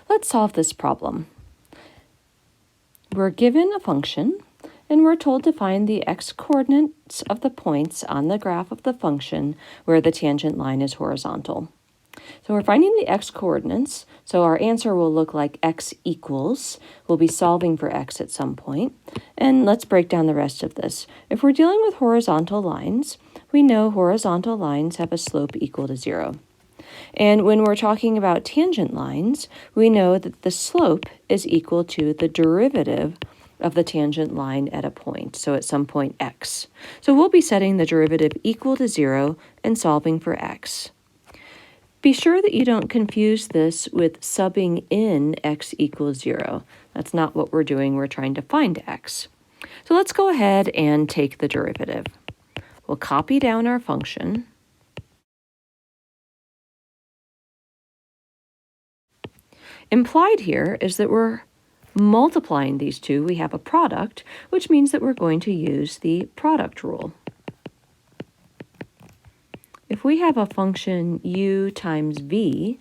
Let's solve this problem. We're given a function, and we're told to find the x-coordinates of the points on the graph of the function where the tangent line is horizontal. So we're finding the x-coordinates, so our answer will look like x equals. We'll be solving for x at some point. And let's break down the rest of this. If we're dealing with horizontal lines, we know horizontal lines have a slope equal to 0. And when we're talking about tangent lines, we know that the slope is equal to the derivative of the tangent line at a point, so at some point x. So we'll be setting the derivative equal to 0 and solving for x. Be sure that you don't confuse this with subbing in x equals 0. That's not what we're doing. We're trying to find x. So let's go ahead and take the derivative. We'll copy down our function. Implied here is that we're multiplying these two. We have a product, which means that we're going to use the product rule. If we have a function u times v,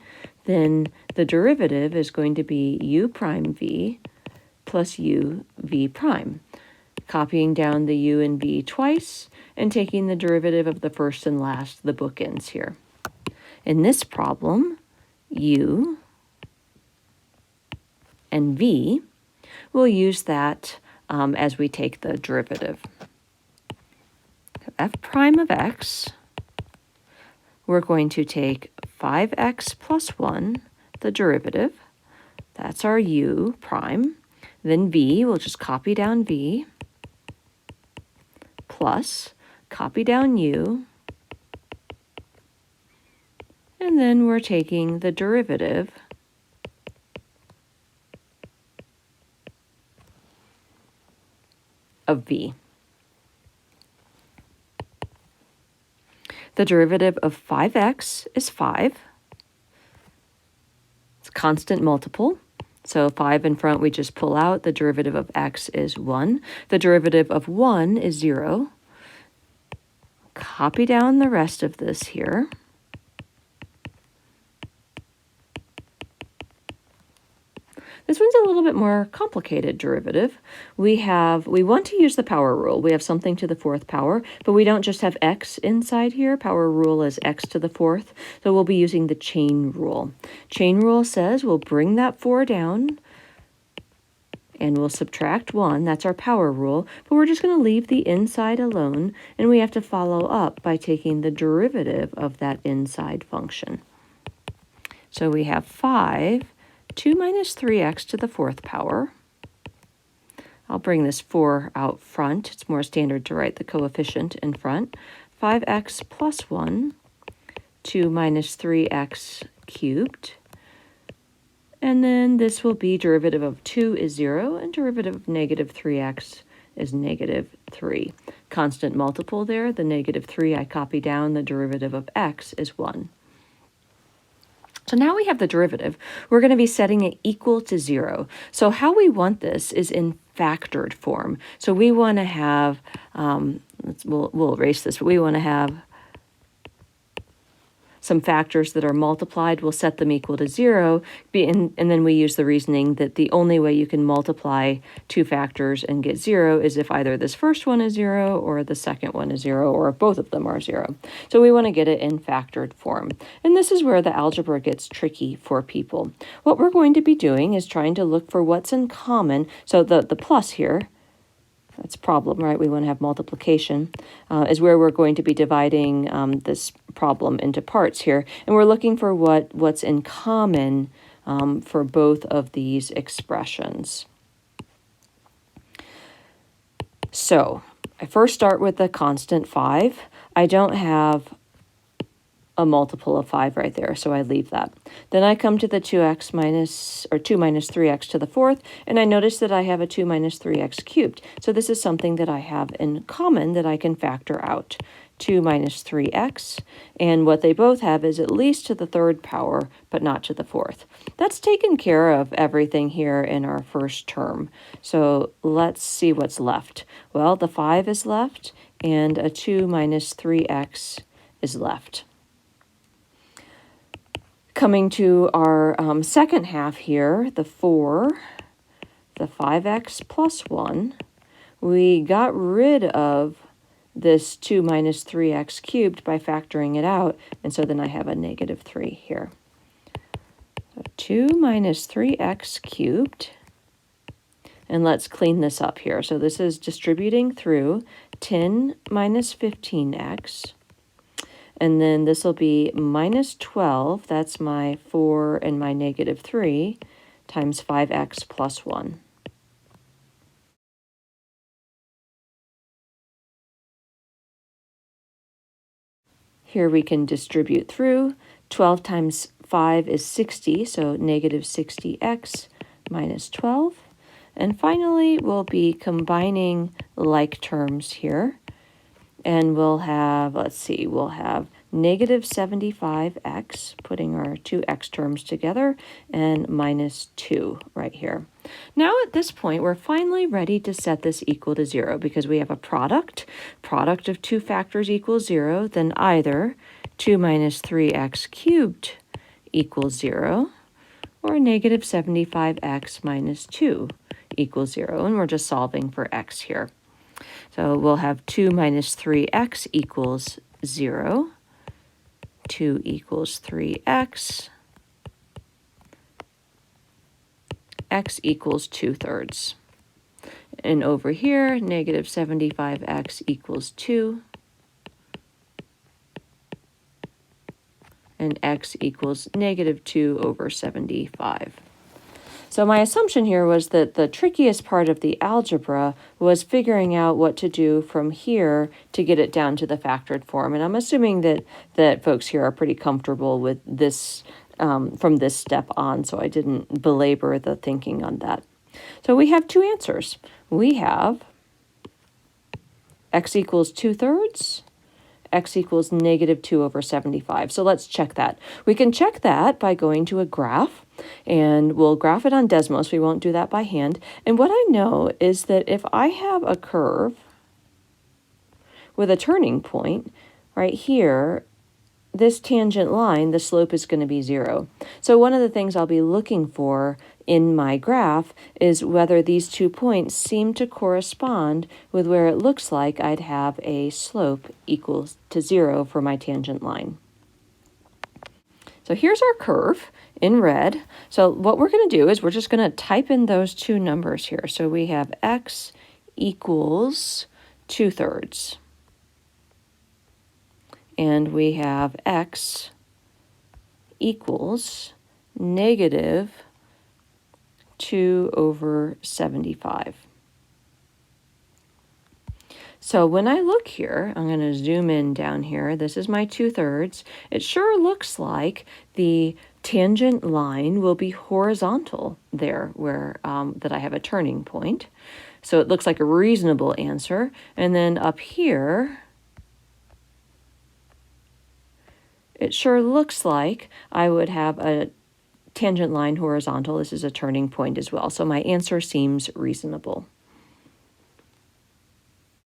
then the derivative is going to be u prime v plus u v prime. Copying down the u and v twice and taking the derivative of the first and last, the bookends here. In this problem, u and v, we'll use that as we take the derivative. F prime of x, we're going to take 5x plus 1, the derivative. That's our u prime. Then v, we'll just copy down v, plus, copy down u, and then we're taking the derivative of v. The derivative of 5x is 5. It's a constant multiple. So 5 in front we just pull out. The derivative of x is 1. The derivative of 1 is 0. Copy down the rest of this here. This one's a little bit more complicated derivative. We want to use the power rule. We have something to the fourth power, but we don't just have x inside here. Power rule is x to the fourth, so we'll be using the chain rule. Chain rule says we'll bring that 4 down, and we'll subtract 1. That's our power rule, but we're just going to leave the inside alone, and we have to follow up by taking the derivative of that inside function. So we have 5 2 minus 3x to the fourth power. I'll bring this 4 out front. It's more standard to write the coefficient in front. 5x plus 1, 2 minus 3x cubed. And then this will be derivative of 2 is 0, and derivative of negative 3x is negative 3. Constant multiple there. The negative 3 I copy down. The derivative of x is 1. So now we have the derivative. We're going to be setting it equal to 0. So how we want this is in factored form. So we want to have, we'll erase this, but we want to have some factors that are multiplied. We'll set them equal to 0, and then we use the reasoning that the only way you can multiply two factors and get 0 is if either this first one is 0 or the second one is 0, or if both of them are 0. So we want to get it in factored form. And this is where the algebra gets tricky for people. What we're going to be doing is trying to look for what's in common. So the plus here, that's a problem, right? We want to have multiplication, is where we're going to be dividing this problem into parts here. And we're looking for what's in common for both of these expressions. So I first start with the constant 5. I don't have a multiple of 5 right there, so I leave that. Then I come to the 2 minus 3x to the fourth, and I notice that I have a 2 minus 3x cubed. So this is something that I have in common that I can factor out. 2 minus 3x, and what they both have is at least to the third power, but not to the fourth. That's taken care of everything here in our first term. So let's see what's left. Well, the 5 is left, and a 2 minus 3x is left. Coming to our second half here, the 4, the 5x plus 1, we got rid of this 2 minus 3x cubed by factoring it out, and so then I have a negative 3 here. So 2 minus 3x cubed, and let's clean this up here. So this is distributing through 10 minus 15x, and then this will be minus 12, that's my 4 and my negative 3, times 5x plus 1. Here we can distribute through. 12 times 5 is 60, so negative 60x minus 12. And finally, we'll be combining like terms here. And we'll have, let's see, we'll have negative 75x, putting our two x terms together, and minus 2 right here. Now at this point, we're finally ready to set this equal to 0 because we have a product. Product of two factors equals 0, then either 2 minus 3x cubed equals 0, or negative 75x minus 2 equals 0, and we're just solving for x here. So we'll have 2 minus 3x equals 0, 2 equals 3x, x equals 2/3. And over here, negative 75x equals 2, and x equals negative 2 over 75. So my assumption here was that the trickiest part of the algebra was figuring out what to do from here to get it down to the factored form. And I'm assuming that folks here are pretty comfortable with this from this step on, so I didn't belabor the thinking on that. So we have two answers. We have x equals 2/3, x equals negative 2 over 75. So let's check that. We can check that by going to a graph, and we'll graph it on Desmos. We won't do that by hand. And what I know is that if I have a curve with a turning point right here, this tangent line, the slope is going to be 0. So one of the things I'll be looking for in my graph is whether these 2 points seem to correspond with where it looks like I'd have a slope equals to 0 for my tangent line. So here's our curve in red. So what we're going to do is we're just going to type in those two numbers here. So we have x equals 2/3. And we have x equals negative 2 over 75. So when I look here, I'm going to zoom in down here. This is my 2/3. It sure looks like the tangent line will be horizontal there where that I have a turning point. So it looks like a reasonable answer. And then up here, it sure looks like I would have a tangent line horizontal. This is a turning point as well. So my answer seems reasonable.